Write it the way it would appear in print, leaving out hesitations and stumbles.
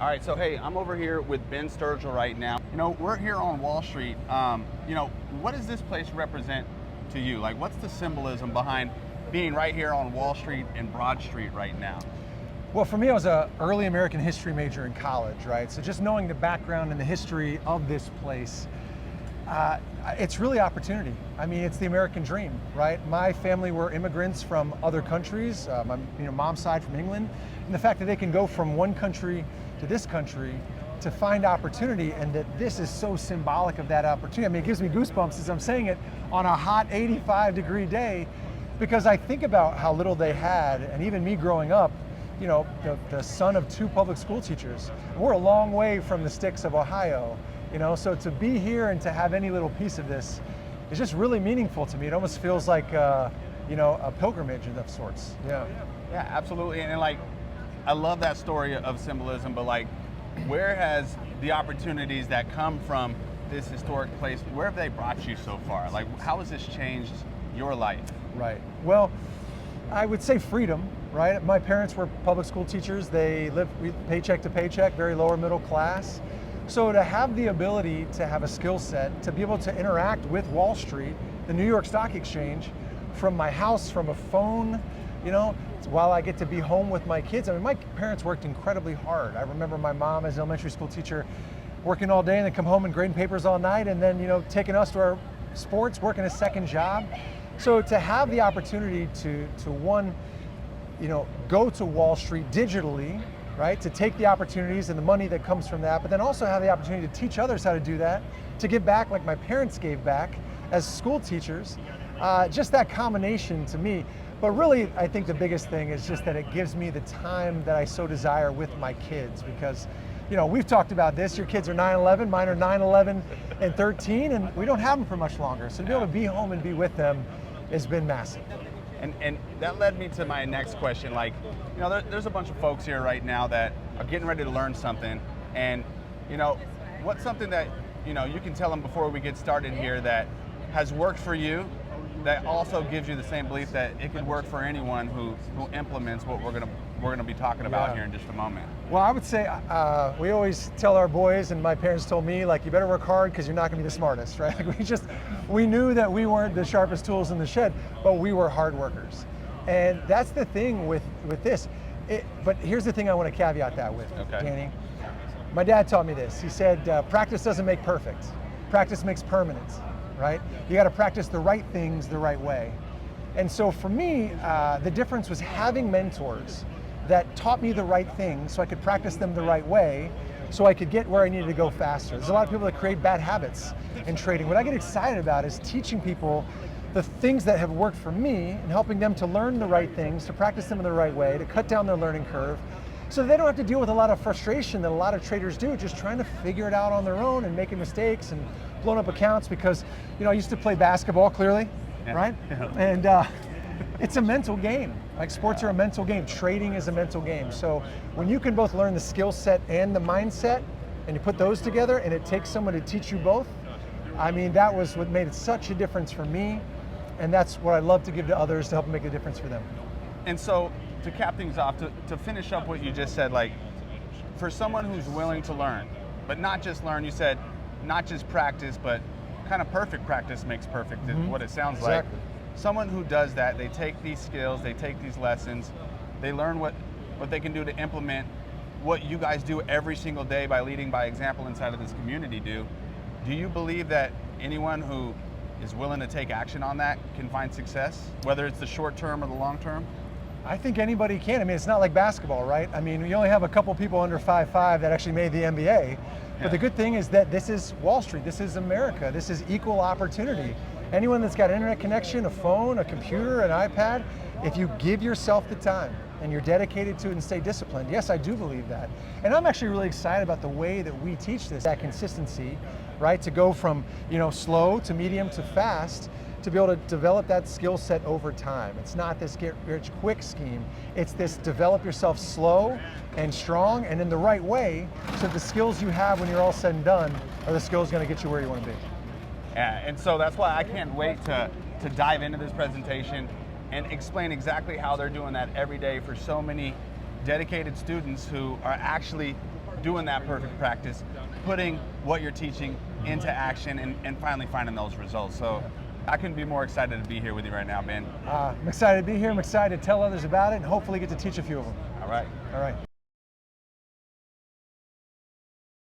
All right, so hey, I'm over here with Ben Sturgill right now. We're here on Wall Street. What does this place represent to you? Like, what's the symbolism behind being right here on Wall Street and Broad Street right now? Well, for me, I was an early American history major in college, right? So just knowing the background and the history of this place, it's really opportunity. I mean, it's the American dream, right? My family were immigrants from other countries, my mom's side from England, and the fact that they can go from one country to this country to find opportunity, and that this is so symbolic of that opportunity. I mean, it gives me goosebumps as I'm saying it on a hot 85-degree day, because I think about how little they had, and even me growing up, the son of two public school teachers. We're a long way from the sticks of Ohio, so to be here and to have any little piece of this is just really meaningful to me. It almost feels like, a pilgrimage of sorts. Yeah. Yeah, absolutely. And I love that story of symbolism, but where has the opportunities that come from this historic place, where have they brought you so far? How has this changed your life? Right. Well, I would say freedom, right? My parents were public school teachers. They lived paycheck to paycheck, very lower middle class. So to have the ability to have a skill set, to be able to interact with Wall Street, the New York Stock Exchange, from my house, from a phone, while I get to be home with my kids. I mean, my parents worked incredibly hard. I remember my mom as an elementary school teacher working all day and then come home and grading papers all night, and then, taking us to our sports, working a second job. So to have the opportunity to one, go to Wall Street digitally, right? To take the opportunities and the money that comes from that, but then also have the opportunity to teach others how to do that, to give back like my parents gave back as school teachers. Just that combination to me. But really, I think the biggest thing is just that it gives me the time that I so desire with my kids, because we've talked about this. Your kids are 9-11, mine are 9-11 and 13, and we don't have them for much longer. So to be able to be home and be with them has been massive. And that led me to my next question. There's a bunch of folks here right now that are getting ready to learn something. And, what's something that, you can tell them before we get started here that has worked for you, that also gives you the same belief that it can work for anyone who implements what we're gonna be talking about here in just a moment? Well, I would say we always tell our boys, and my parents told me, you better work hard because you're not gonna be the smartest, right? We knew that we weren't the sharpest tools in the shed, but we were hard workers. And that's the thing with this. But here's the thing I want to caveat that with, okay, Danny. My dad taught me this. He said, practice doesn't make perfect. Practice makes permanent, right? You got to practice the right things the right way. And so for me, the difference was having mentors that taught me the right things so I could practice them the right way, so I could get where I needed to go faster. There's a lot of people that create bad habits in trading. What I get excited about is teaching people the things that have worked for me and helping them to learn the right things, to practice them in the right way, to cut down their learning curve, so they don't have to deal with a lot of frustration that a lot of traders do, just trying to figure it out on their own and making mistakes and blowing up accounts. Because, I used to play basketball, clearly, right? And it's a mental game. Sports are a mental game. Trading is a mental game. So when you can both learn the skill set and the mindset, and you put those together, and it takes someone to teach you both, I mean, that was what made it such a difference for me. And that's what I love to give to others to help make a difference for them. And so to cap things off, to finish up what you just said, for someone who's willing to learn, but not just learn, you said not just practice, but kind of perfect practice makes perfect, is what it sounds Exactly. like. Someone who does that, they take these skills, they take these lessons, they learn what they can do to implement what you guys do every single day by leading by example inside of this community do. Do you believe that anyone who is willing to take action on that can find success, whether it's the short term or the long term? I think anybody can. I mean, it's not like basketball, right? I mean, you only have a couple people under 5'5" that actually made the NBA. But the good thing is that this is Wall Street, this is America, this is equal opportunity. Anyone that's got an internet connection, a phone, a computer, an iPad, if you give yourself the time and you're dedicated to it and stay disciplined, yes, I do believe that. And I'm actually really excited about the way that we teach this, that consistency, right? To go from, slow to medium to fast, to be able to develop that skill set over time. It's not this get rich quick scheme. It's this develop yourself slow and strong and in the right way, so the skills you have when you're all said and done are the skills going to get you where you want to be. Yeah, and so that's why I can't wait to dive into this presentation and explain exactly how they're doing that every day for so many dedicated students who are actually doing that perfect practice, putting what you're teaching into action, and finally finding those results. So I couldn't be more excited to be here with you right now, Ben. I'm excited to be here. I'm excited to tell others about it and hopefully get to teach a few of them. All right. All right.